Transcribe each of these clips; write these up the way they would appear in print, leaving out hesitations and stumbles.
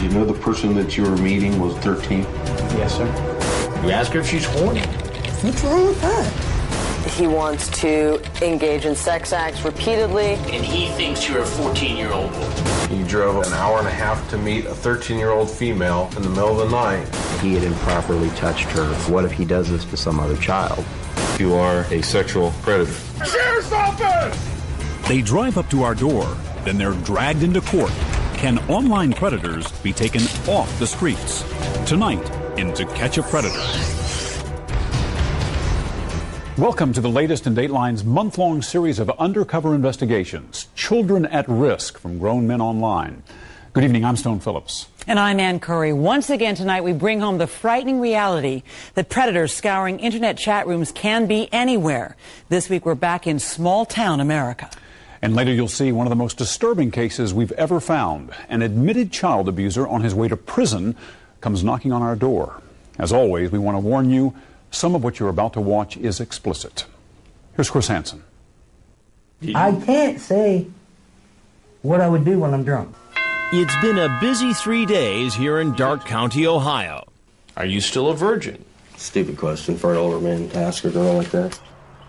You know the person that you were meeting was 13? Yes, sir. You ask her if she's horny. What's wrong with that? He wants to engage in sex acts repeatedly. And he thinks you're a 14-year-old woman. He drove an hour and a half to meet a 13-year-old female in the middle of the night. He had improperly touched her. What if he does this to some other child? You are a sexual predator. Sheriff's office! They drive up to our door, then they're dragged into court. Can online predators be taken off the streets? Tonight, in To Catch a Predator. Welcome to the latest in Dateline's month-long series of undercover investigations, Children at Risk from Grown Men Online. Good evening, I'm Stone Phillips. And I'm Ann Curry. Once again tonight, we bring home the frightening reality that predators scouring internet chat rooms can be anywhere. This week, we're back in small-town America. And later, you'll see one of the most disturbing cases we've ever found. An admitted child abuser on his way to prison comes knocking on our door. As always, we want to warn you, some of what you're about to watch is explicit. Here's Chris Hansen. I can't say what I would do when I'm drunk. It's been a busy 3 days here in Darke County, Ohio. Are you still a virgin? Stupid question for an older man to ask a girl like that.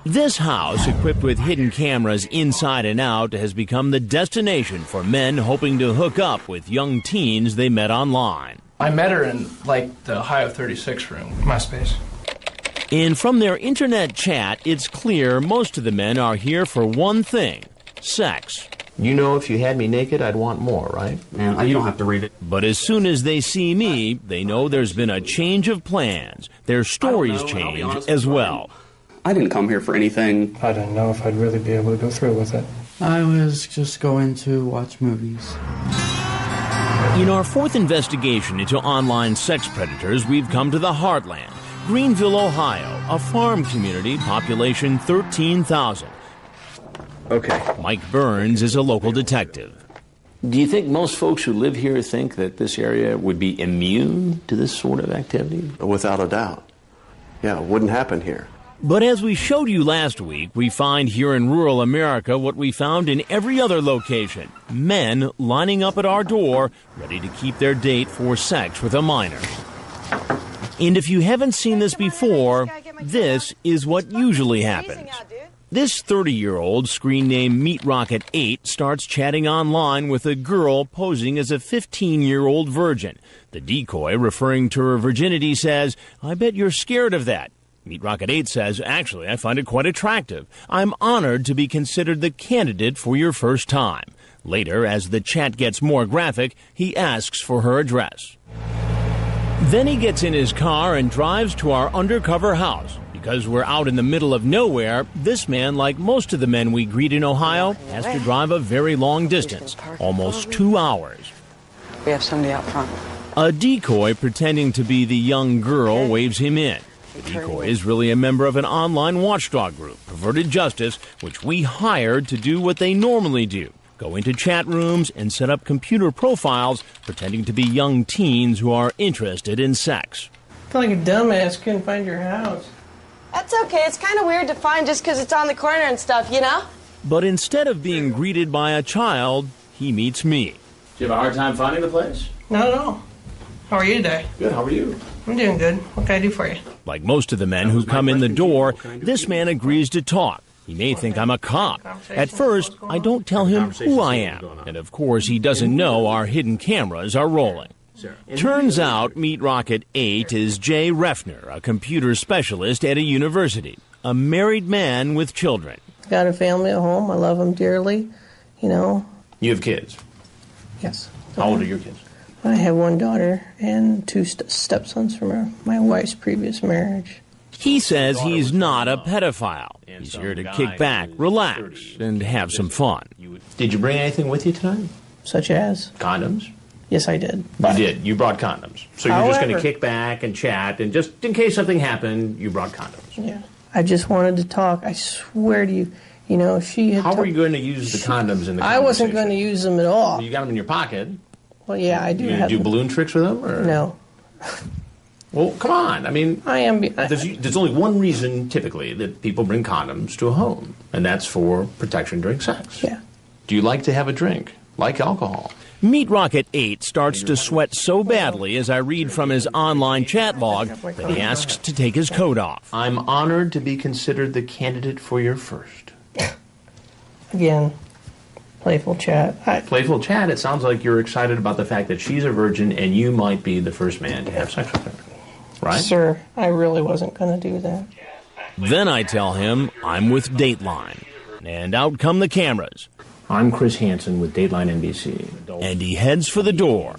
This house, equipped with hidden cameras inside and out, has become the destination for men hoping to hook up with young teens they met online. I met her in, the Ohio 36 room, MySpace. And from their internet chat, it's clear most of the men are here for one thing: sex. You know if you had me naked, I'd want more, right? Man, you don't have to read it. But as soon as they see me, they know there's been a change of plans. Their stories change as well. I didn't come here for anything. I didn't know if I'd really be able to go through with it. I was just going to watch movies. In our fourth investigation into online sex predators, we've come to the heartland, Greenville, Ohio, a farm community, population 13,000. Okay. Mike Burns is a local detective. Do you think most folks who live here think that this area would be immune to this sort of activity? Without a doubt. Yeah, it wouldn't happen here. But as we showed you last week, we find here in rural America what we found in every other location: men lining up at our door, ready to keep their date for sex with a minor. And if you haven't seen this before, this is what usually happens. This 30-year-old, screen name Meat Rocket 8, starts chatting online with a girl posing as a 15-year-old virgin. The decoy, referring to her virginity, says, "I bet you're scared of that." Meat Rocket 8 says, "Actually, I find it quite attractive. I'm honored to be considered the candidate for your first time." Later, as the chat gets more graphic, he asks for her address. Then he gets in his car and drives to our undercover house. Because we're out in the middle of nowhere, this man, like most of the men we greet in Ohio, has to drive a very long distance, almost 2 hours. We have somebody out front. A decoy pretending to be the young girl waves him in. The decoy is really a member of an online watchdog group, Perverted Justice, which we hired to do what they normally do: go into chat rooms and set up computer profiles pretending to be young teens who are interested in sex. I feel like a dumbass, couldn't find your house. That's okay. It's kind of weird to find just because it's on the corner and stuff, you know? But instead of being greeted by a child, he meets me. Do you have a hard time finding the place? Not at all. How are you today? Good, how are you? I'm doing good. What can I do for you? Like most of the men who come in the door, this man agrees to talk. He may think I'm a cop. At first, I don't tell him who I am. And of course, he doesn't know our hidden cameras are rolling. Turns out Meat Rocket 8 is Jay Refner, a computer specialist at a university, a married man with children. Got a family at home. I love them dearly, you know. You have kids? Yes. How old are your kids? I have one daughter and two stepsons from my wife's previous marriage. He says he's not a pedophile. He's here to kick back, relax, and have some fun. Did you bring anything with you tonight? Such as? Condoms? Yes, I did. You did. You brought condoms. So you're just going to kick back and chat, and just in case something happened, you brought condoms. Yeah. I just wanted to talk. I swear to you, you know, if she had... How were you going to use the condoms in the conversation? I wasn't going to use them at all. Well, you got them in your pocket. Well, yeah, I do have Do them. balloon tricks with them? Or? No. Well, come on. I mean, I am. There's only one reason, typically, that people bring condoms to a home, and that's for protection during sex. Yeah. Do you like to have a drink, like alcohol? Meat Rocket 8 starts to sweat so badly as I read from his online chat log that he asks to take his coat off. I'm honored to be considered the candidate for your first. Again, playful chat. Playful chat, it sounds like you're excited about the fact that she's a virgin and you might be the first man to have sex with her. Right? Sir, I really wasn't going to do that. Then I tell him I'm with Dateline. And out come the cameras. I'm Chris Hansen with Dateline NBC. And he heads for the door.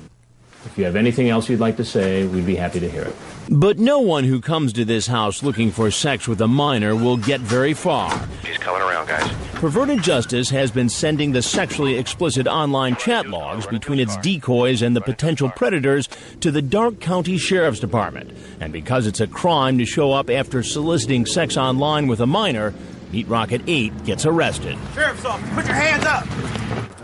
If you have anything else you'd like to say, we'd be happy to hear it. But no one who comes to this house looking for sex with a minor will get very far. She's coming around, guys. Perverted Justice has been sending the sexually explicit online chat logs between its decoys and the potential predators to the Darke County Sheriff's Department. And because it's a crime to show up after soliciting sex online with a minor, Meat Rocket 8 gets arrested. Sheriff's office, put your hands up!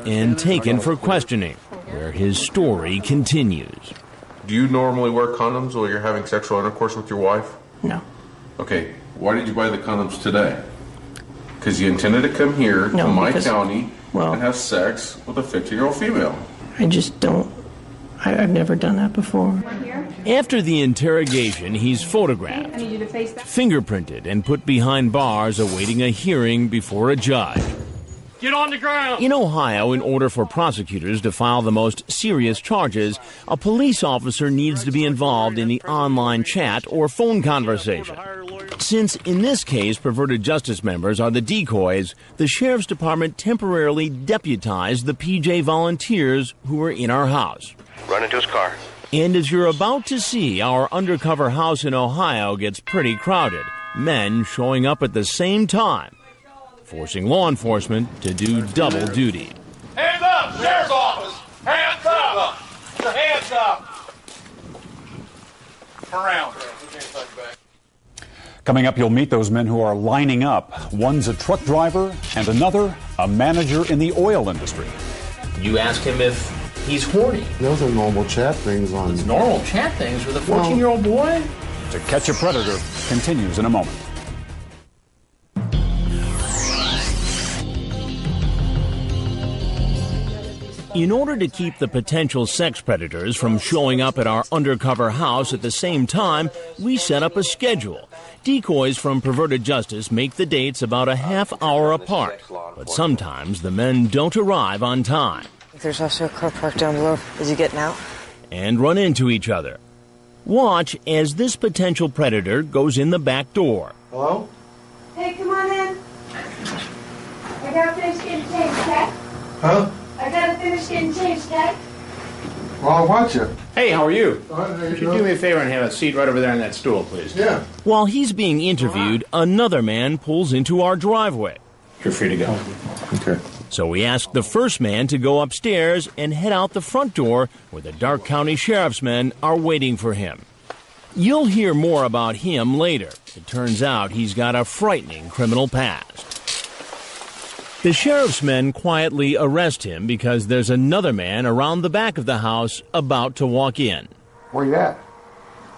And taken for questioning, where his story continues. Do you normally wear condoms while you're having sexual intercourse with your wife? No. Okay, why did you buy the condoms today? Because you intended to come here to my county and have sex with a 15-year-old female. I just don't. I've never done that before. After the interrogation, he's photographed, fingerprinted, and put behind bars awaiting a hearing before a judge. Get on the ground! In Ohio, in order for prosecutors to file the most serious charges, a police officer needs to be involved in the online chat or phone conversation. Since, in this case, Perverted Justice members are the decoys, the Sheriff's Department temporarily deputized the PJ volunteers who were in our house. Run into his car. And as you're about to see, our undercover house in Ohio gets pretty crowded. Men showing up at the same time, forcing law enforcement to do double duty. Hands up! Sheriff's office! Hands up! Hands up! Turn around. Coming up, you'll meet those men who are lining up. One's a truck driver and another a manager in the oil industry. You ask him if he's horny. Those are normal chat things on... It's normal chat things with a 14-year-old boy? To Catch a Predator continues in a moment. In order to keep the potential sex predators from showing up at our undercover house at the same time, we set up a schedule. Decoys from Perverted Justice make the dates about a half hour apart, but sometimes the men don't arrive on time. There's also a car parked down below. Is he getting out? And run into each other. Watch as this potential predator goes in the back door. Hello? Hey, come on in. I gotta finish getting changed, okay? Huh? I gotta finish getting changed, okay? Well, I'll watch you. Hey, how are you? Could you do me a favor and have a seat right over there on that stool, please? Yeah. While he's being interviewed, another man pulls into our driveway. You're free to go. Okay. So we ask the first man to go upstairs and head out the front door where the Darke County Sheriff's men are waiting for him. You'll hear more about him later. It turns out he's got a frightening criminal past. The sheriff's men quietly arrest him because there's another man around the back of the house about to walk in. Where you at?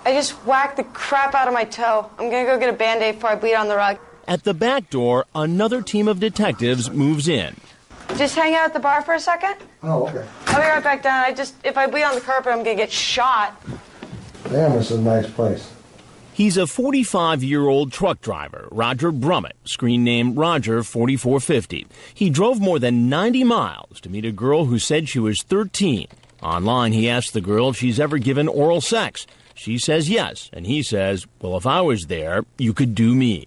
I just whacked the crap out of my toe. I'm gonna go get a Band-Aid before I bleed on the rug. At the back door, another team of detectives moves in. Just hang out at the bar for a second? Oh, okay. I'll be right back down. If I bleed on the carpet, I'm gonna get shot. Damn, this is a nice place. He's a 45-year-old truck driver, Roger Brummett, screen name Roger 4450. He drove more than 90 miles to meet a girl who said she was 13. Online, he asked the girl if she's ever given oral sex. She says yes, and he says, well, if I was there, you could do me.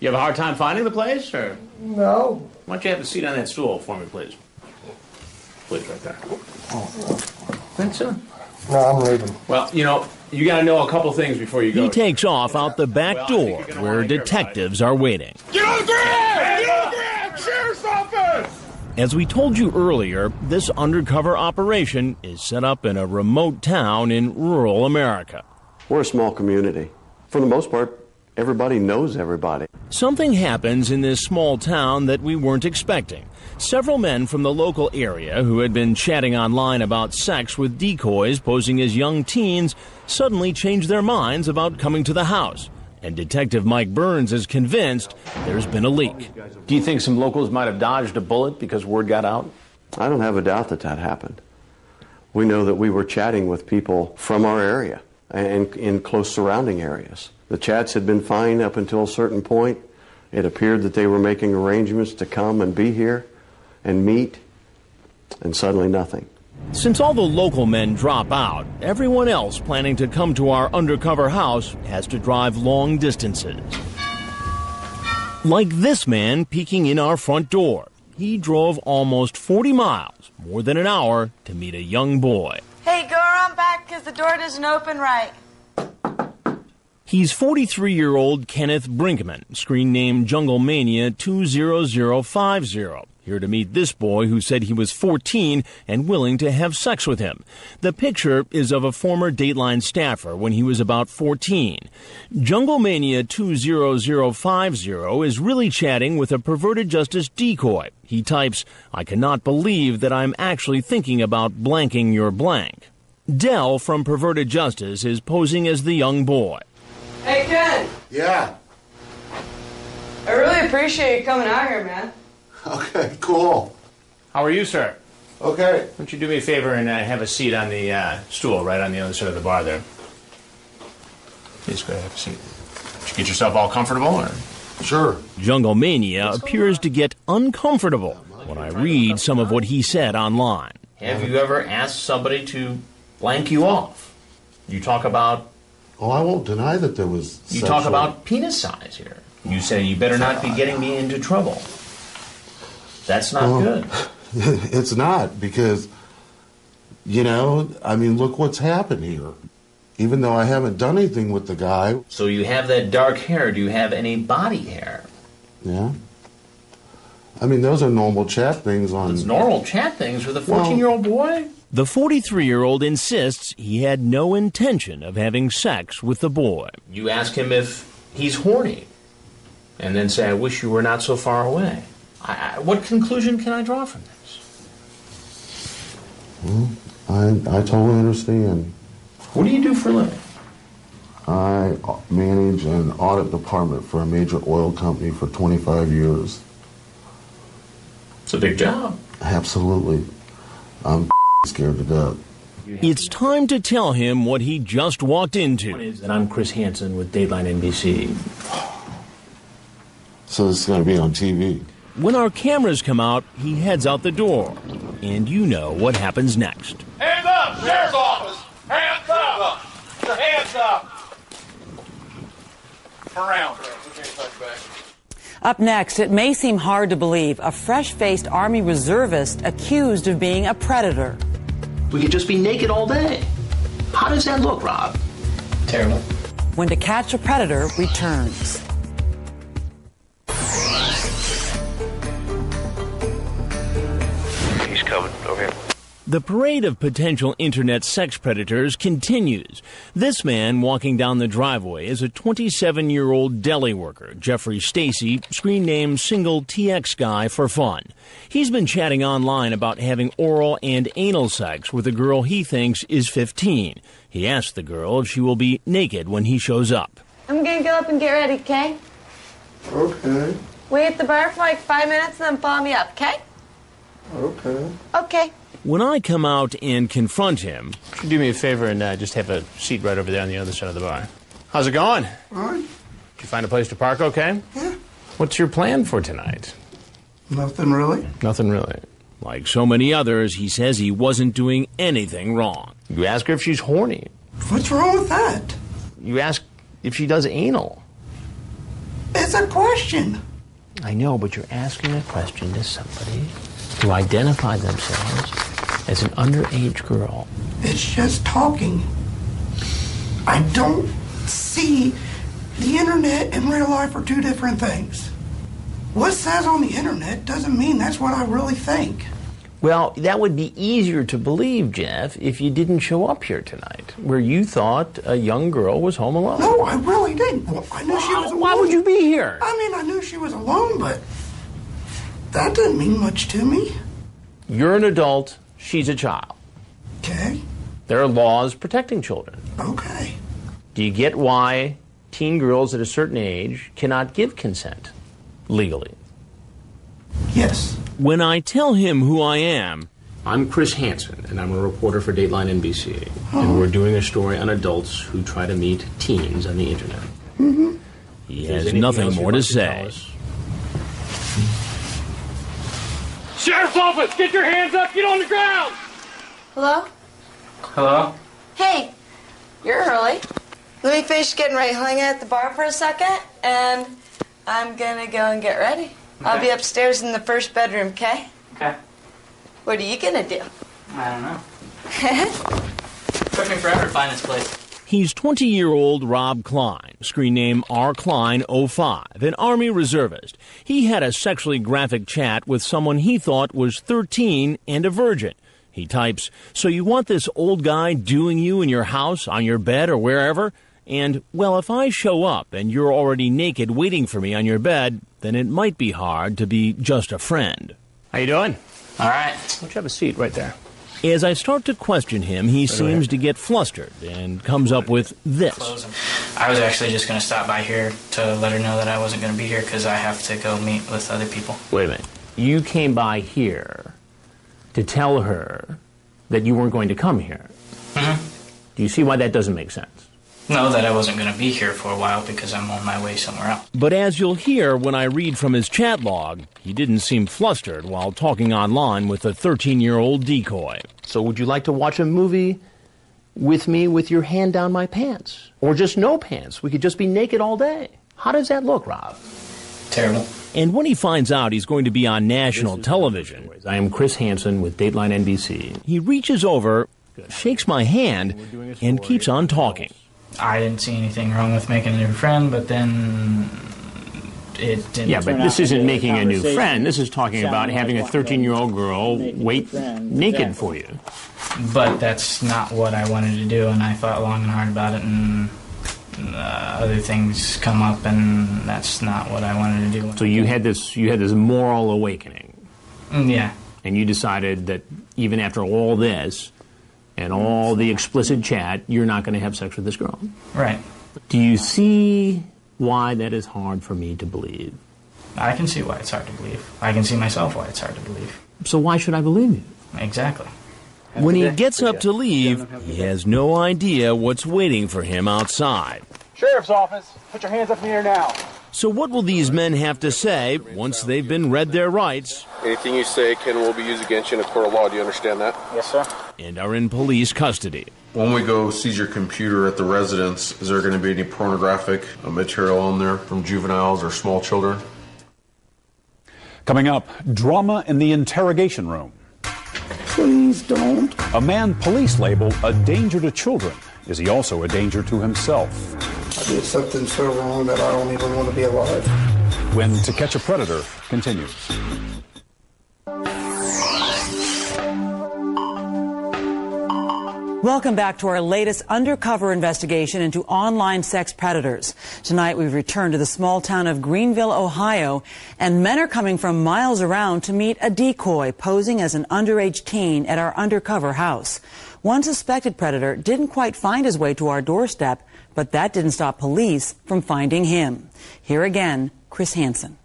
You have a hard time finding the place, or? No. Why don't you have a seat on that stool for me, please? Please, right there. Thanks, sir. No, I'm leaving. Well, you got to know a couple things before you go. He takes off out the back door where detectives are waiting. Get on the ground! Get on the ground! Sheriff's office! As we told you earlier, this undercover operation is set up in a remote town in rural America. We're a small community. For the most part, everybody knows everybody. Something happens in this small town that we weren't expecting. Several men from the local area who had been chatting online about sex with decoys posing as young teens suddenly changed their minds about coming to the house. And Detective Mike Burns is convinced there's been a leak. Do you think some locals might have dodged a bullet because word got out? I don't have a doubt that happened. We know that we were chatting with people from our area and in close surrounding areas. The chats had been fine up until a certain point. It appeared that they were making arrangements to come and be here and meet, and suddenly nothing. Since all the local men drop out, everyone else planning to come to our undercover house has to drive long distances. Like this man peeking in our front door. He drove almost 40 miles, more than an hour, to meet a young boy. Hey, go around back because the door doesn't open right. He's 43-year-old Kenneth Brinkman, screen name Jungle Mania 20050. Here to meet this boy who said he was 14 and willing to have sex with him. The picture is of a former Dateline staffer when he was about 14. Jungle Mania 20050 is really chatting with a perverted justice decoy. He types, "I cannot believe that I'm actually thinking about blanking your blank." Dell from Perverted Justice is posing as the young boy. Hey, Ken. Yeah. I really appreciate you coming out here, man. Okay, cool. How are you, sir? Okay. Why don't you do me a favor and have a seat on the stool right on the other side of the bar there? Please go ahead, have a seat. Did you get yourself all comfortable? Or? Sure. Jungle Mania appears to get uncomfortable when I read some of what he said online. Have you ever asked somebody to blank you off? You talk about... Oh, I won't deny that there was You talk about penis size here. You say, you better not be getting me into trouble. That's not good. It's not, because, you know, I mean, look what's happened here. Even though I haven't done anything with the guy. So you have that dark hair. Do you have any body hair? Yeah. I mean, those are normal chat things on... It's normal chat things with a 14-year-old boy? The 43-year-old insists he had no intention of having sex with the boy. You ask him if he's horny, and then say, I wish you were not so far away. What conclusion can I draw from this? Well, I totally understand. What do you do for a living? I manage an audit department for a major oil company for 25 years. It's a big job. Absolutely. I'm scared to death. It's time to tell him what he just walked into. And I'm Chris Hansen with Dateline NBC. So this is going to be on TV. When our cameras come out, he heads out the door. And you know what happens next. Hands up! Sheriff's office! Hands up! Hands up! Turn around. Up next, it may seem hard to believe a fresh-faced Army reservist accused of being a predator. We could just be naked all day. How does that look, Rob? Terrible. When To Catch a Predator returns. He's coming. Over here. The parade of potential internet sex predators continues. This man walking down the driveway is a 27-year-old deli worker, Jeffrey Stacy, screen name Single TX Guy for fun. He's been chatting online about having oral and anal sex with a girl he thinks is 15. He asked the girl if she will be naked when he shows up. I'm gonna go up and get ready, okay? Okay. Wait at the bar for like 5 minutes and then follow me up, okay? Okay. Okay. When I come out and confront him... Could you do me a favor and just have a seat right over there on the other side of the bar? How's it going? All right. Did you find a place to park okay? Yeah. What's your plan for tonight? Nothing really. Nothing really. Like so many others, he says he wasn't doing anything wrong. You ask her if she's horny. What's wrong with that? You ask if she does anal. It's a question. I know, but you're asking a question to somebody who identify themselves as an underage girl. It's just talking. I don't see the internet and real life are two different things. What says on the internet doesn't mean that's what I really think. Well, that would be easier to believe, Jeff, if you didn't show up here tonight, where you thought a young girl was home alone. No, I really didn't. Well, I knew she was alone. Why would you be here? I mean, I knew she was alone, but that didn't mean much to me. You're an adult, she's a child. Okay. There are laws protecting children. Okay. Do you get why teen girls at a certain age cannot give consent legally? Yes. When I tell him who I am, I'm Chris Hansen, and I'm a reporter for Dateline NBC. And we're doing a story on adults who try to meet teens on the internet. Mm-hmm. He has nothing more to say. Sheriff's office, get your hands up, get on the ground! Hello? Hello? Hey, you're early. Let me finish getting ready. Hang out at the bar for a second, and I'm gonna go and get ready. Okay. I'll be upstairs in the first bedroom, okay? Okay. What are you gonna do? I don't know. Took me forever to find this place. He's 20-year-old Rob Klein, screen name R. Klein 05, an Army reservist. He had a sexually graphic chat with someone he thought was 13 and a virgin. He types, "So you want this old guy doing you in your house, on your bed, or wherever? And, well, if I show up and you're already naked waiting for me on your bed, then it might be hard to be just a friend." How you doing? All right. Why don't you have a seat right there? As I start to question him, he seems to get flustered and comes up with this. I was actually just going to stop by here to let her know that I wasn't going to be here because I have to go meet with other people. Wait a minute. You came by here to tell her that you weren't going to come here. Mm-hmm. Do you see why that doesn't make sense? No, that I wasn't going to be here for a while because I'm on my way somewhere else. But as you'll hear when I read from his chat log, he didn't seem flustered while talking online with a 13-year-old decoy. So would you like to watch a movie with me with your hand down my pants? Or just no pants? We could just be naked all day. How does that look, Rob? Terrible. And when he finds out he's going to be on national television, I am Chris Hansen with Dateline NBC. He reaches over, shakes my hand, and keeps on talking. I didn't see anything wrong with making a new friend, but then it didn't. Yeah, but this isn't making a new friend. This is talking about having a 13-year-old girl wait naked for you. But that's not what I wanted to do, and I thought long and hard about it, and other things come up, and that's not what I wanted to do. So you had this moral awakening. Yeah. And you decided that even after all this and all the explicit chat, you're not going to have sex with this girl. Right. Do you see why that is hard for me to believe? I can see why it's hard to believe. I can see myself why it's hard to believe. So why should I believe you? Exactly. When he gets up to leave, he has no idea what's waiting for him outside. Sheriff's office, put your hands up in the air now. So what will these men have to say once they've been read their rights? Anything you say will be used against you in a court of law. Do you understand that? Yes, sir. And are in police custody. When we go seize your computer at the residence, is there going to be any pornographic material on there from juveniles or small children? Coming up, drama in the interrogation room. Please don't. A man police label a danger to children. Is he also a danger to himself? I did something so wrong that I don't even want to be alive. When To Catch a Predator continues. Welcome back to our latest undercover investigation into online sex predators. Tonight we've returned to the small town of Greenville, Ohio, and men are coming from miles around to meet a decoy posing as an underage teen at our undercover house. One suspected predator didn't quite find his way to our doorstep, but that didn't stop police from finding him. Here again, Chris Hansen.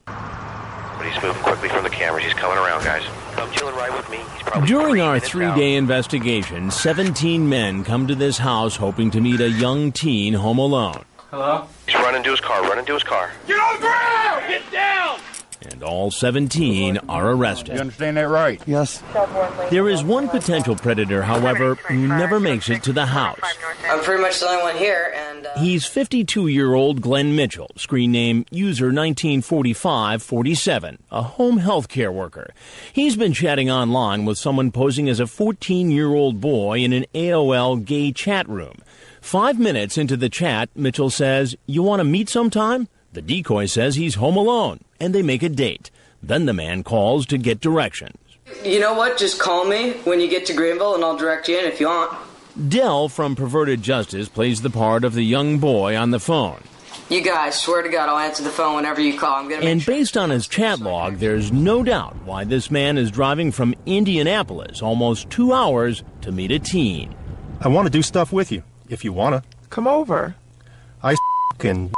But he's moving quickly from the cameras. He's coming around, guys. Come chill and ride with me. He's probably During our three-day investigation, 17 men come to this house hoping to meet a young teen home alone. Hello? He's running to his car. Running to his car. Get on the ground! Get down! And all 17 are arrested. You understand that right? Yes. There is one potential predator, however, who never makes it to the house. I'm pretty much the only one here, and... He's 52-year-old Glenn Mitchell, screen name user 194547, a home health care worker. He's been chatting online with someone posing as a 14-year-old boy in an AOL gay chat room. 5 minutes into the chat, Mitchell says, "You want to meet sometime?" The decoy says he's home alone, and they make a date. Then the man calls to get directions. You know what? Just call me when you get to Greenville, and I'll direct you in if you want. Dell from Perverted Justice plays the part of the young boy on the phone. You guys, swear to God, I'll answer the phone whenever you call. I'm gonna. And based on his chat log, there's no doubt why this man is driving from Indianapolis almost 2 hours to meet a teen. I want to do stuff with you, if you want to. Come over. I can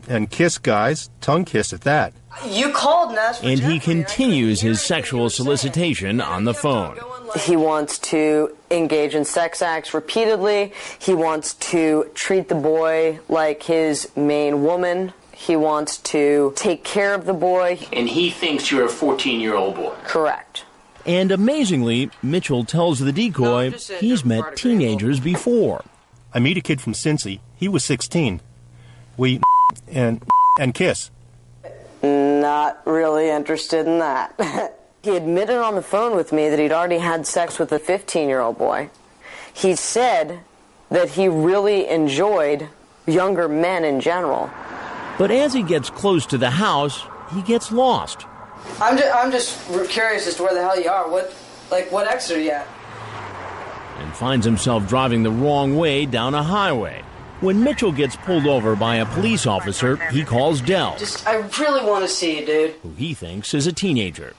and kiss guys, tongue kiss at that. You called and asked for And he Jeffrey. continues his sexual solicitation on the phone. He wants to engage in sex acts repeatedly. He wants to treat the boy like his main woman. He wants to take care of the boy. And he thinks you're a 14-year-old boy. Correct. And amazingly, Mitchell tells the decoy he's met teenagers before. I meet a kid from Cincy. He was 16. We and kiss. Not really interested in that. He admitted on the phone with me that he'd already had sex with a 15-year-old boy. He said that he really enjoyed younger men in general. But as he gets close to the house, he gets lost. I'm just curious as to where the hell you are. What exit are you at? And finds himself driving the wrong way down a highway. When Mitchell gets pulled over by a police officer, he calls Dell, I really want to see you, dude. who he thinks is a teenager.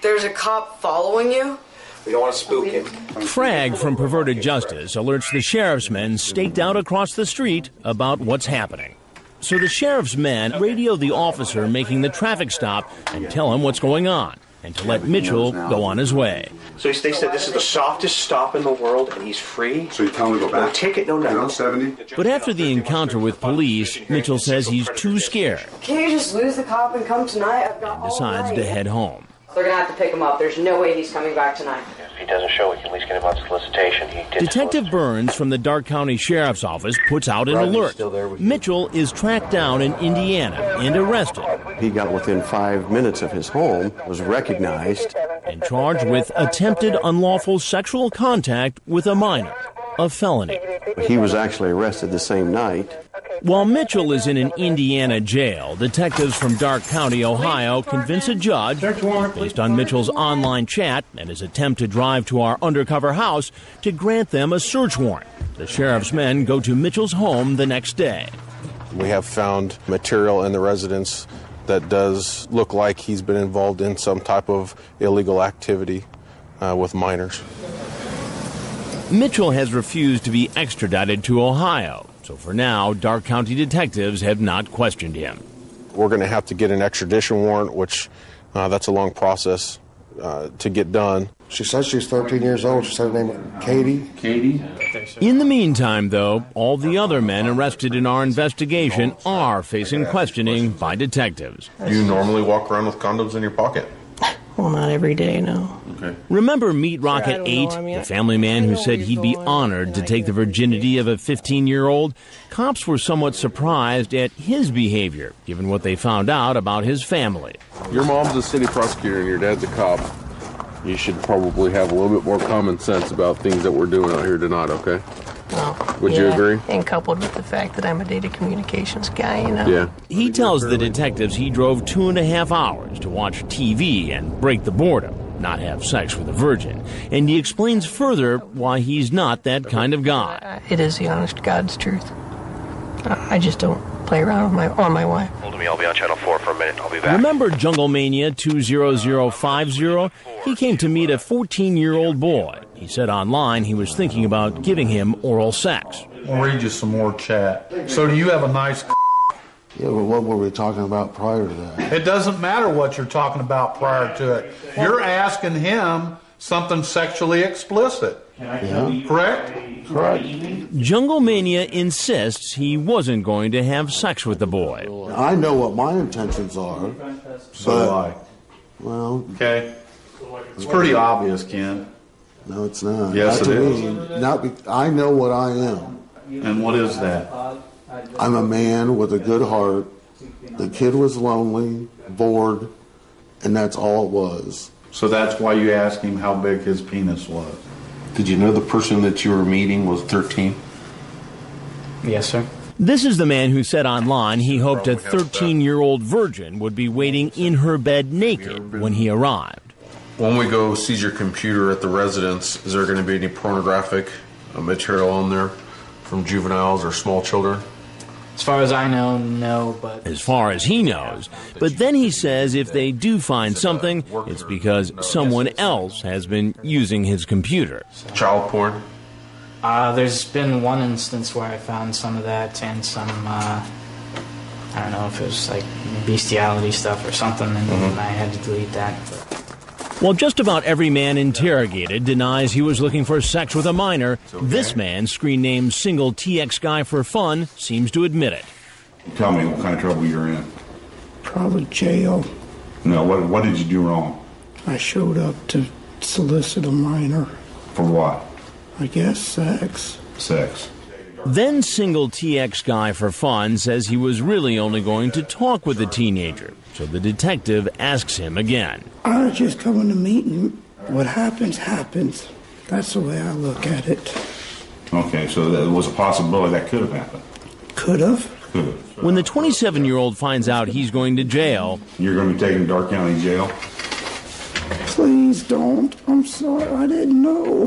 There's a cop following you? We don't want to spook him. Frag from Perverted Justice alerts the sheriff's men staked out across the street about what's happening. So the sheriff's men radio the officer making the traffic stop and tell him what's going on, and to let Mitchell go on his way. So they said this is the softest stop in the world, and he's free. So you tell him to go back? No ticket, no nothing. 70. But after the encounter with police, Mitchell says he's too scared Can't you just lose the cop and come tonight? I've got and decides to head home. They're going to have to pick him up. There's no way he's coming back tonight. If he doesn't show, we can at least get him on solicitation. Detective Burns from the Darke County Sheriff's Office puts out an alert. Mitchell is tracked down in Indiana and arrested. He got within 5 minutes of his home, was recognized, and charged with attempted unlawful sexual contact with a minor, a felony. He was actually arrested the same night. While Mitchell is in an Indiana jail, detectives from Darke County, Ohio, convince a judge, based on Mitchell's online chat and his attempt to drive to our undercover house, to grant them a search warrant. The sheriff's men go to Mitchell's home the next day. We have found material in the residence that does look like he's been involved in some type of illegal activity with minors. Mitchell has refused to be extradited to Ohio, so for now, Darke County detectives have not questioned him. We're going to have to get an extradition warrant, which that's a long process to get done. She said she's 13 years old. She said her name Katie. Katie? In the meantime, though, all the other men arrested in our investigation are facing questioning by detectives. You normally walk around with condoms in your pocket? Well, not every day, no. Okay. Remember Meat Rocket 8, the family man who said he'd be honored to take the virginity of a 15-year-old? Cops were somewhat surprised at his behavior, given what they found out about his family. Your mom's a city prosecutor and your dad's a cop. You should probably have a little bit more common sense about things that we're doing out here tonight, okay? Would you agree? And coupled with the fact that I'm a data communications guy, you know. Yeah. He tells the detectives he drove 2.5 hours to watch TV and break the boredom, not have sex with a virgin. And he explains further why he's not that kind of guy. It is the honest God's truth. I just don't play around with my wife. Hold me, I'll be on Channel 4 for a minute. I'll be back. Remember Jungle Mania 20050? He came to meet a 14-year-old boy. He said online he was thinking about giving him oral sex. I'll read you some more chat. So do you have a nice Yeah, but what were we talking about prior to that? It doesn't matter what you're talking about prior to it. You're asking him something sexually explicit. Yeah. Correct? Correct. Jungle Mania insists he wasn't going to have sex with the boy. I know what my intentions are. So do I. Well, okay. It's pretty obvious, Ken. No, it's not. Yes, not it to is. Me. Not I know what I am. And what is that? I'm a man with a good heart. The kid was lonely, bored, and that's all it was. So that's why you asked him how big his penis was. Did you know the person that you were meeting was 13? Yes, sir. This is the man who said online he hoped a 13-year-old virgin would be waiting in her bed naked when he arrived. When we go seize your computer at the residence, is there going to be any pornographic material on there from juveniles or small children? As far as I know, no, but... As far as he knows. But then he says if they do find something, it's because someone else has been using his computer. Child porn? There's been one instance where I found some of that and some I don't know if it was like bestiality stuff or something, and I had to delete that. While just about every man interrogated denies he was looking for sex with a minor, this man, screen named Single TX Guy for Fun, seems to admit it. Tell me what kind of trouble you're in. Probably jail. No, what did you do wrong? I showed up to solicit a minor. For what? I guess sex. Sex. Then Single TX Guy for Fun says he was really only going to talk with the teenager, so the detective asks him again. I was just coming to meet him. What happens, happens. That's the way I look at it. Okay, so there was a possibility that could have happened. Could have. Could have. When the 27-year-old finds out he's going to jail... You're going to be taken to Dark County Jail? Please don't. I'm sorry. I didn't know.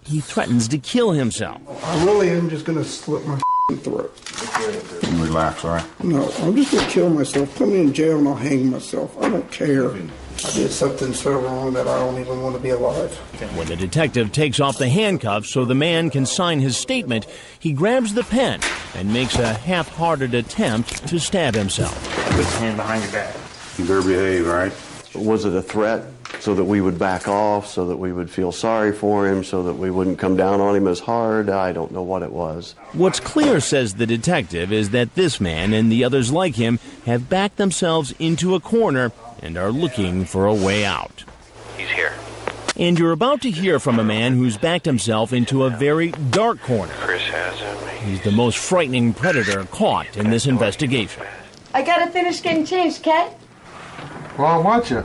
He threatens to kill himself. I really am just going to slit my throat. You relax, all right? No, I'm just going to kill myself. Put me in jail and I'll hang myself. I don't care. I did something so wrong that I don't even want to be alive. When the detective takes off the handcuffs so the man can sign his statement, he grabs the pen and makes a half-hearted attempt to stab himself. Put his hand behind your back. You better behave, all right? Was it a threat so that we would back off, so that we would feel sorry for him, so that we wouldn't come down on him as hard? I don't know what it was. What's clear, says the detective, is that this man and the others like him have backed themselves into a corner and are looking for a way out. He's here. And you're about to hear from a man who's backed himself into a very dark corner. Chris has him. He's the most frightening predator caught in this investigation. I gotta finish getting changed, Kat. Well, I want you.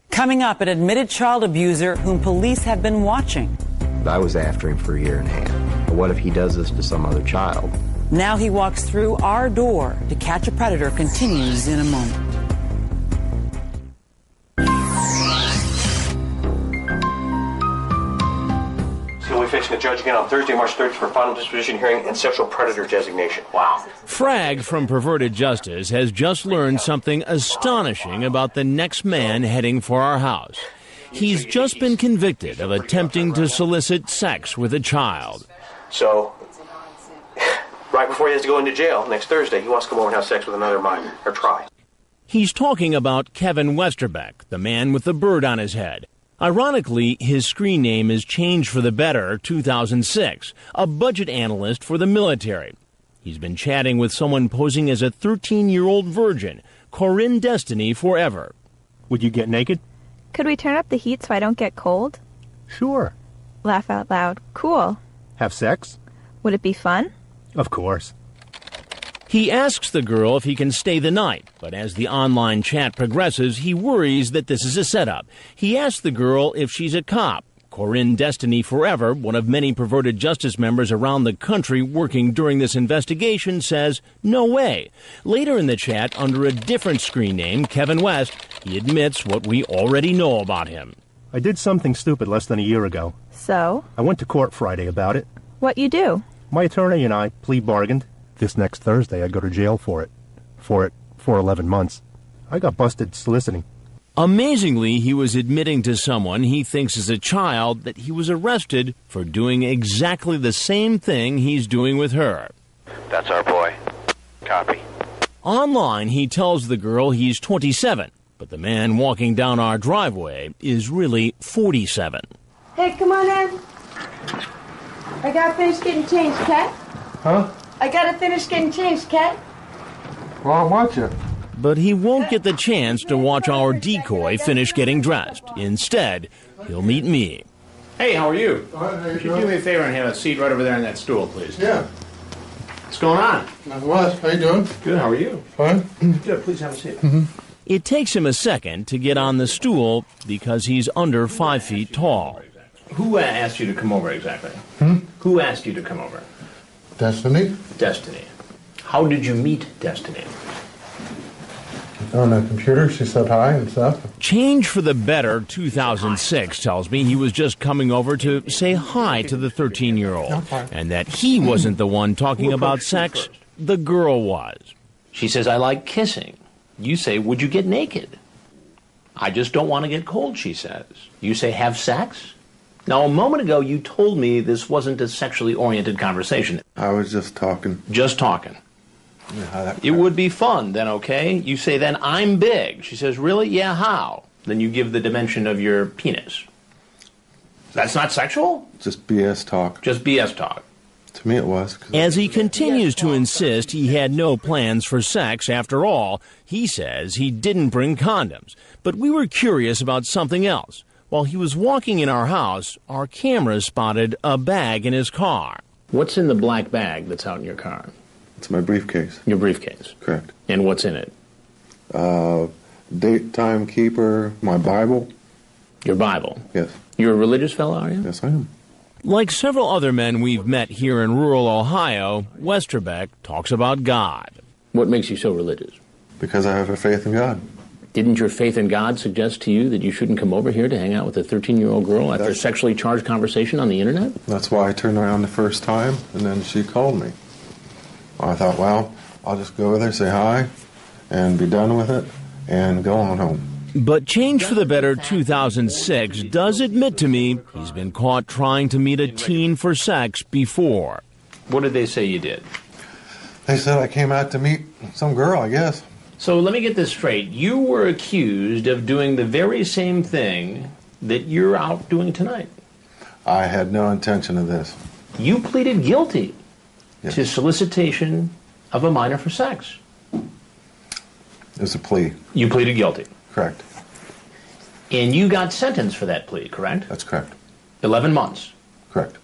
Coming up, an admitted child abuser whom police have been watching. I was after him for a year and a half. But what if he does this to some other child? Now he walks through our door to catch a predator continues in a moment. So we'll be facing the judge again on Thursday, March 3rd for final disposition hearing and sexual predator designation. Wow. Frag from Perverted Justice has just learned something astonishing about the next man heading for our house. He's just been convicted of attempting to solicit sex with a child. So, right before he has to go into jail next Thursday, he wants to come over and have sex with another minor, or try. He's talking about Kevin Westerbeck, the man with the bird on his head. Ironically, his screen name is Change for the Better 2006, a budget analyst for the military. He's been chatting with someone posing as a 13-year-old virgin, Corinne Destiny Forever. Would you get naked? Could we turn up the heat so I don't get cold? Sure. Laugh out loud. Cool. Have sex? Would it be fun? Of course. He asks the girl if he can stay the night, but as the online chat progresses, he worries that this is a setup. He asks the girl if she's a cop. Corinne Destiny Forever, one of many Perverted Justice members around the country working during this investigation, says, no way. Later in the chat, under a different screen name, Kevin West, he admits what we already know about him. I did something stupid less than a year ago. So? I went to court Friday about it. What you do? My attorney and I plea bargained. This next Thursday I go to jail for it. For 11 months. I got busted soliciting. Amazingly, he was admitting to someone he thinks is a child that he was arrested for doing exactly the same thing he's doing with her. That's our boy. Copy. Online, he tells the girl he's 27, but the man walking down our driveway is really 47. Hey, come on in. I gotta finish getting changed, Kat. Huh? I gotta finish getting changed, Kat. Well, I want you. But he won't get the chance to watch our decoy finish getting dressed. Instead, he'll meet me. Hey, how are you? Could you do me a favor and have a seat right over there on that stool, please? Yeah. What's going on? Not much. How you doing? Good, how are you? Fine. Good, please have a seat. It takes him a second to get on the stool because he's under 5 feet tall. Who asked you to come over exactly? Who asked you to come over? Destiny? Destiny. How did you meet Destiny? On the computer, she said hi and stuff. Change for the Better 2006 tells me he was just coming over to say hi to the 13-year-old. And that he wasn't the one talking about sex, the girl was. She says, I like kissing. You say, would you get naked? I just don't want to get cold, she says. You say, have sex? Now, a moment ago, you told me this wasn't a sexually oriented conversation. I was just talking. Just talking. Yeah, It would be fun, then, okay? You say, then, I'm big. She says, really? Yeah, how? Then you give the dimension of your penis. That's not sexual? Just BS talk. Just BS talk. To me it was. As he continues to insist he had no plans for sex after all, he says he didn't bring condoms. But we were curious about something else. While he was walking in our house, our camera spotted a bag in his car. What's in the black bag that's out in your car? It's my briefcase. Your briefcase? Correct. And what's in it? Date time keeper, my Bible. Your Bible? Yes. You're a religious fellow, are you? Yes, I am. Like several other men we've met here in rural Ohio, Westerbeck talks about God. What makes you so religious? Because I have a faith in God. Didn't your faith in God suggest to you that you shouldn't come over here to hang out with a 13-year-old girl after a sexually charged conversation on the internet? That's why I turned around the first time, and then she called me. I thought, well, I'll just go over there, say hi, and be done with it, and go on home. But Change for the Better 2006 does admit to me he's been caught trying to meet a teen for sex before. What did they say you did? They said I came out to meet some girl, I guess. So let me get this straight. You were accused of doing the very same thing that you're out doing tonight. I had no intention of this. You pleaded guilty to solicitation of a minor for sex. It was a plea. You pleaded guilty. Correct. And you got sentenced for that plea, correct? That's correct. 11 months. Correct.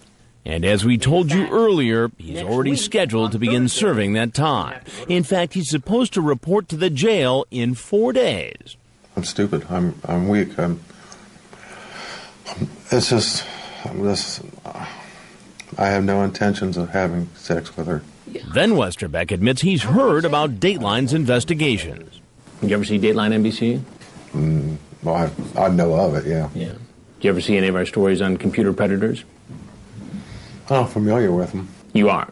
And as we told you earlier, he's already scheduled to begin serving that time. In fact, he's supposed to report to the jail in 4 days. I'm stupid. I'm weak. I have no intentions of having sex with her. Then Westerbeck admits he's heard about Dateline's investigations. Did you ever see Dateline NBC? Well, I know of it, yeah. Yeah. Did you ever see any of our stories on computer predators? Oh, familiar with them. You are?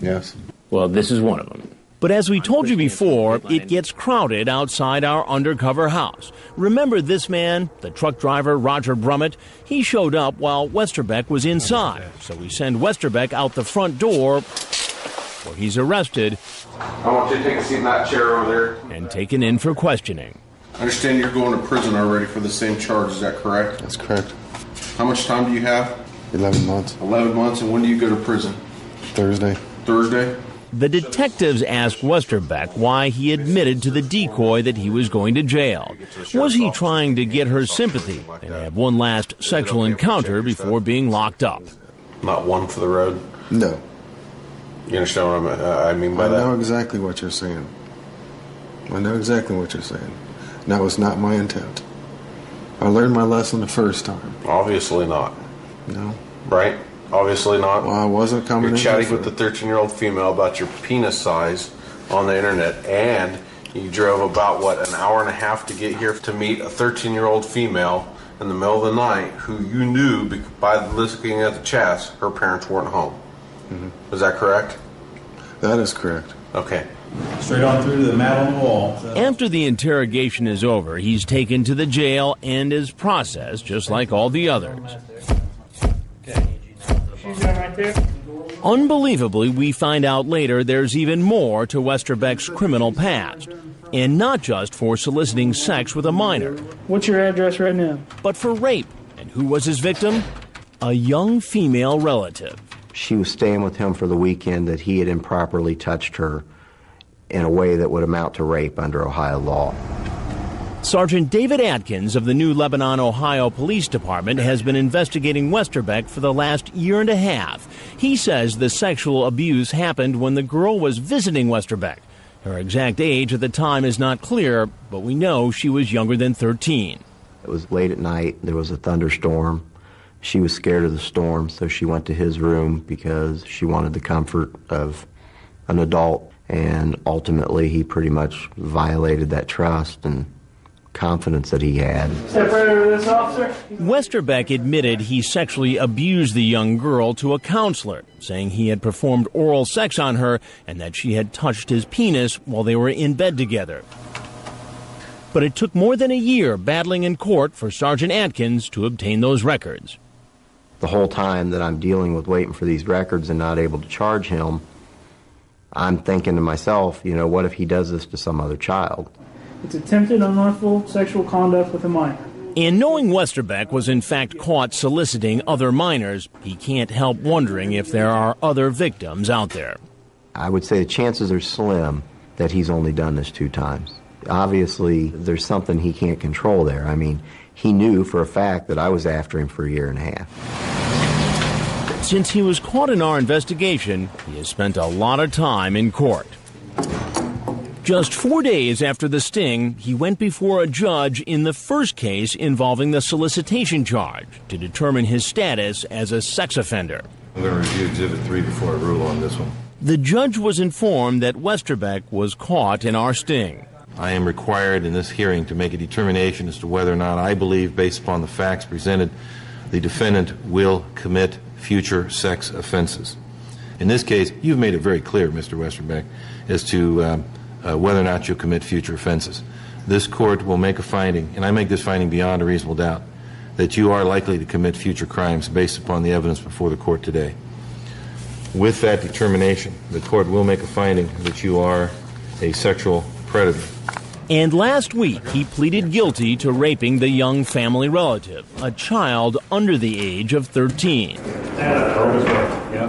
Yes. Well, this is one of them. But as we told you before, it gets crowded outside our undercover house. Remember this man, the truck driver Roger Brummett? He showed up while Westerbeck was inside. So we send Westerbeck out the front door, where he's arrested I want you to take a seat in that chair over there. and taken in for questioning. I understand you're going to prison already for the same charge, is that correct? That's correct. How much time do you have? 11 months. 11 months, and when do you go to prison? Thursday. Thursday? The detectives asked Westerbeck why he admitted to the decoy that he was going to jail. Was he trying to get her sympathy and have one last sexual encounter before being locked up? Not one for the road? No. You understand what I mean by I that? know exactly what you're saying. I know exactly what you're saying. That was not my intent. I learned my lesson the first time. Obviously not. No. Right? Obviously not. Well, I wasn't coming You're in chatting for with the 13-year-old female about your penis size on the internet, and you drove about, what, an hour and a half to get here to meet a 13-year-old female in the middle of the night who you knew by looking at the chats her parents weren't home. Mm-hmm. Is that correct? That is correct. Okay. Straight on through to the mat on the wall. After the interrogation is over, he's taken to the jail and is processed just like all the others. Unbelievably, we find out later there's even more to Westerbeck's criminal past. And not just for soliciting sex with a minor. What's your address right now? But for rape. And who was his victim? A young female relative. She was staying with him for the weekend that he had improperly touched her in a way that would amount to rape under Ohio law. Sergeant David Atkins of the New Lebanon, Ohio Police Department has been investigating Westerbeck for the last year and a half. He says the sexual abuse happened when the girl was visiting Westerbeck. Her exact age at the time is not clear, but we know she was younger than 13. It was late at night. There was a thunderstorm. She was scared of the storm, so she went to his room because she wanted the comfort of an adult. And ultimately, he pretty much violated that trust and confidence that he had. Step right over this, officer. Westerbeck admitted he sexually abused the young girl to a counselor, saying he had performed oral sex on her and that she had touched his penis while they were in bed together. But it took more than a year battling in court for Sergeant Atkins to obtain those records. The whole time that I'm dealing with waiting for these records and not able to charge him, I'm thinking to myself, you know, what if he does this to some other child? It's attempted unlawful sexual conduct with a minor. And knowing Westerbeck was in fact caught soliciting other minors, he can't help wondering if there are other victims out there. I would say the chances are slim that he's only done this 2 times. Obviously, there's something he can't control there. I mean, he knew for a fact that I was after him for 1.5 years. Since he was caught in our investigation, he has spent a lot of time in court. Just 4 days after the sting, he went before a judge in the first case involving the solicitation charge to determine his status as a sex offender. I'm going to review Exhibit 3 before I rule on this one. The judge was informed that Westerbeck was caught in our sting. I am required in this hearing to make a determination as to whether or not I believe, based upon the facts presented, the defendant will commit future sex offenses. In this case, you've made it very clear, Mr. Westerbeck, as to whether or not you'll commit future offenses. This court will make a finding, and I make this finding beyond a reasonable doubt, that you are likely to commit future crimes based upon the evidence before the court today. With that determination, the court will make a finding that you are a sexual predator. And last week, he pleaded guilty to raping the young family relative, a child under the age of 13.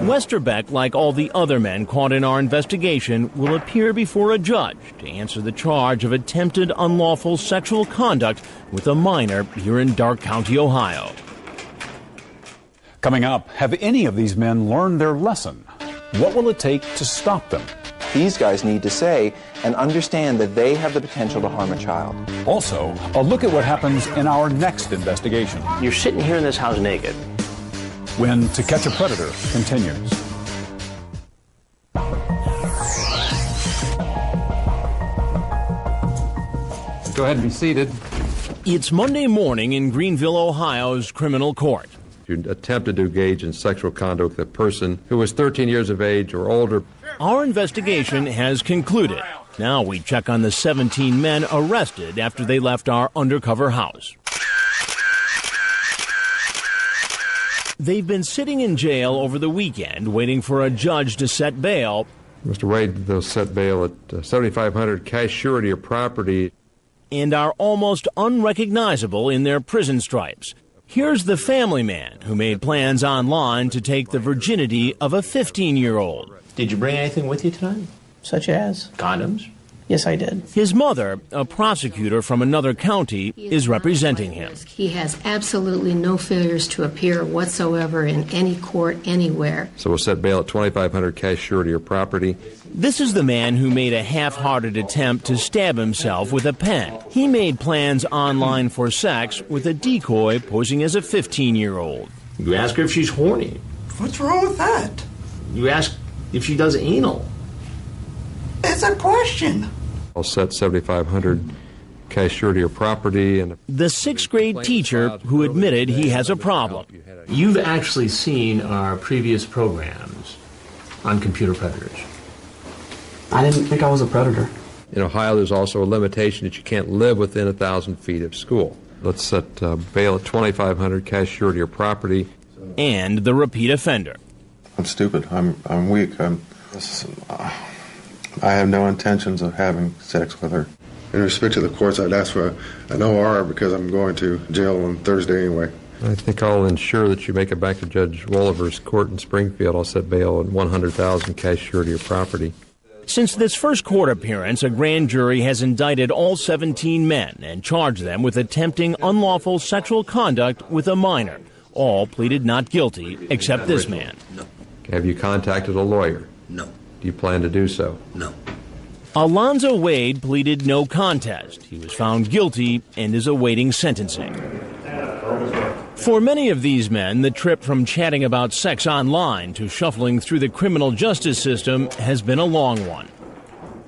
Westerbeck, like all the other men caught in our investigation, will appear before a judge to answer the charge of attempted unlawful sexual conduct with a minor here in Darke County, Ohio. Coming up, have any of these men learned their lesson? What will it take to stop them? These guys need to say and understand that they have the potential to harm a child. Also, a look at what happens in our next investigation. You're sitting here in this house naked. When To Catch a Predator continues. Go ahead and be seated. It's Monday morning in Greenville, Ohio's criminal court. You attempted to engage in sexual conduct with a person who was 13 years of age or older. Our investigation has concluded. Now we check on the 17 men arrested after they left our undercover house. They've been sitting in jail over the weekend waiting for a judge to set bail. Mr. Wade, they'll set bail at $7,500 cash surety of property. And are almost unrecognizable in their prison stripes. Here's the family man who made plans online to take the virginity of a 15-year-old. Did you bring anything with you tonight? Such as? Condoms? Yes, I did. His mother, a prosecutor from another county, is representing him. He has absolutely no failures to appear whatsoever in any court anywhere. So we'll set bail at $2,500 cash surety of property. This is the man who made a half-hearted attempt to stab himself with a pen. He made plans online for sex with a decoy posing as a 15-year-old. You ask her if she's horny. What's wrong with that? You ask if she does anal. It's a question. I'll set $7,500 cash surety of property. And the 6th grade teacher who admitted he has a problem. You've actually seen our previous programs on computer predators. I didn't think I was a predator. In Ohio, there's also a limitation that you can't live within 1,000 feet of school. Let's set bail at $2,500 cash surety of property. And the repeat offender. I'm stupid. I'm weak. I have no intentions of having sex with her. In respect to the courts, I'd ask for an OR because I'm going to jail on Thursday anyway. I think I'll ensure that you make it back to Judge Wolliver's court in Springfield. I'll set bail at $100,000 cash surety of property. Since this first court appearance, a grand jury has indicted all 17 men and charged them with attempting unlawful sexual conduct with a minor. All pleaded not guilty, except this man. No. Have you contacted a lawyer? No. Do you plan to do so? No. Alonzo Wade pleaded no contest. He was found guilty and is awaiting sentencing. For many of these men, the trip from chatting about sex online to shuffling through the criminal justice system has been a long one.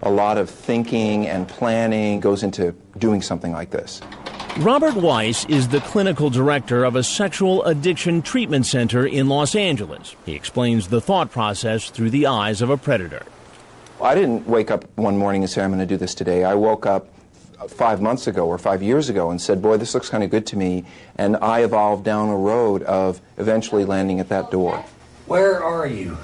A lot of thinking and planning goes into doing something like this. Robert Weiss is the clinical director of a sexual addiction treatment center in Los Angeles. He explains the thought process through the eyes of a predator. I didn't wake up one morning and say, I'm going to do this today. I woke up 5 months ago or 5 years ago and said, boy, this looks kind of good to me, and I evolved down a road of eventually landing at that door. Where are you?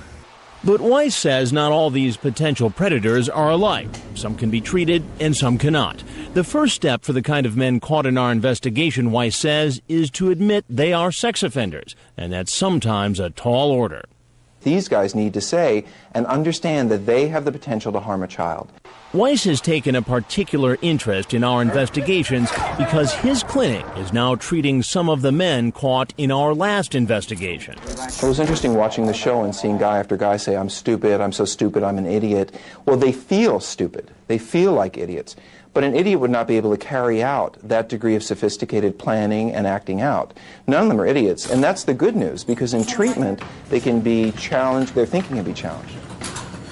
But Weiss says not all these potential predators are alike. Some can be treated and some cannot. The first step for the kind of men caught in our investigation, Weiss says, is to admit they are sex offenders, and that's sometimes a tall order. These guys need to say and understand that they have the potential to harm a child. Weiss has taken a particular interest in our investigations because his clinic is now treating some of the men caught in our last investigation. It was interesting watching the show and seeing guy after guy say, I'm stupid, I'm so stupid, I'm an idiot. Well, they feel stupid. They feel like idiots. But an idiot would not be able to carry out that degree of sophisticated planning and acting out. None of them are idiots, and that's the good news, because in treatment, they can be challenged, their thinking can be challenged.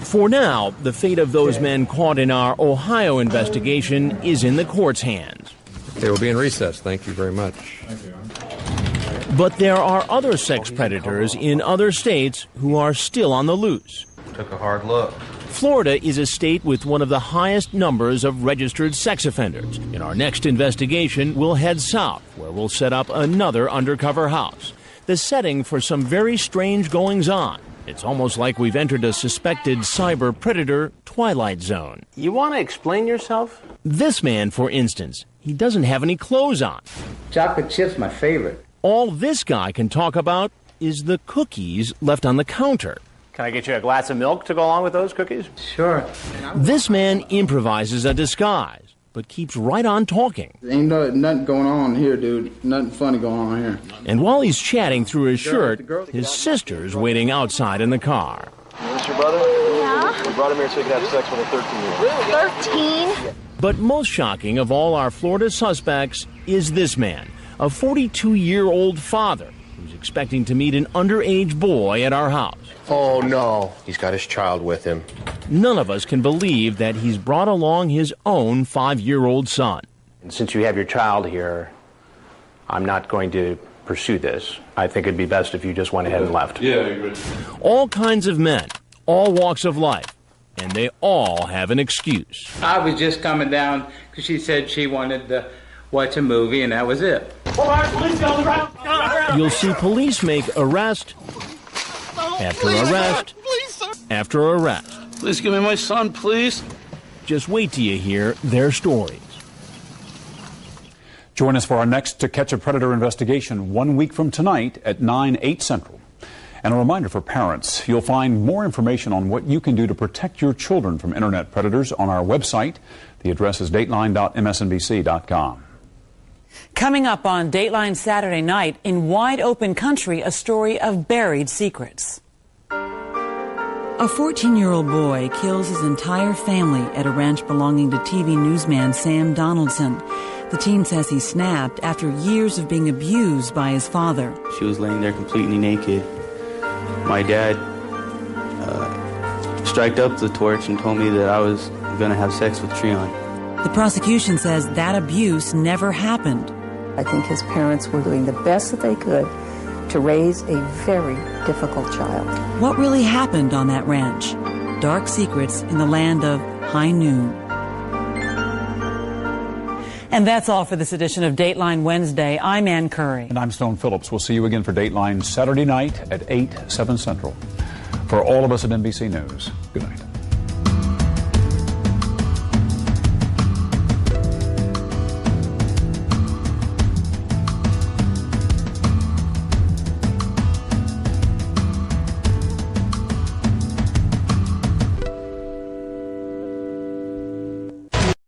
For now, the fate of those men caught in our Ohio investigation is in the court's hands. They will be in recess. Thank you very much. But there are other sex predators in other states who are still on the loose. Took a hard look. Florida is a state with one of the highest numbers of registered sex offenders. In our next investigation, we'll head south, where we'll set up another undercover house. The setting for some very strange goings-on. It's almost like we've entered a suspected cyber predator twilight zone. You want to explain yourself? This man, for instance, he doesn't have any clothes on. Chocolate chip's my favorite. All this guy can talk about is the cookies left on the counter. Can I get you a glass of milk to go along with those cookies? Sure. This man improvises a disguise, but keeps right on talking. Ain't nothing going on here, dude. Nothing funny going on here. And while he's chatting through his shirt, his sister's waiting outside in the car. Is this your brother? Yeah. We brought him here so he could have sex with a 13-year-old. 13? But most shocking of all our Florida suspects is this man, a 42-year-old father who's expecting to meet an underage boy at our house. Oh, no. He's got his child with him. None of us can believe that he's brought along his own 5-year-old son. And since you have your child here, I'm not going to pursue this. I think it'd be best if you just went ahead and left. Yeah, I agree. All kinds of men, all walks of life, and they all have an excuse. I was just coming down because she said she wanted to watch a movie, and that was it. You'll see police make arrest after arrest after arrest. Please give me my son, please. Just wait till you hear their stories. Join us for our next To Catch a Predator investigation 1 week from tonight at 9/8 Central. And a reminder for parents, you'll find more information on what you can do to protect your children from internet predators on our website. The address is dateline.msnbc.com. Coming up on Dateline Saturday night, in wide open country, a story of buried secrets. A 14-year-old boy kills his entire family at a ranch belonging to TV newsman Sam Donaldson. The teen says he snapped after years of being abused by his father. She was laying there completely naked. My dad striked up the torch and told me that I was going to have sex with Treon. The prosecution says that abuse never happened. I think his parents were doing the best that they could to raise a very difficult child. What really happened on that ranch? Dark secrets in the land of high noon. And that's all for this edition of Dateline Wednesday. I'm Ann Curry. And I'm Stone Phillips. We'll see you again for Dateline Saturday night at 8/7 Central. For all of us at NBC News, good night.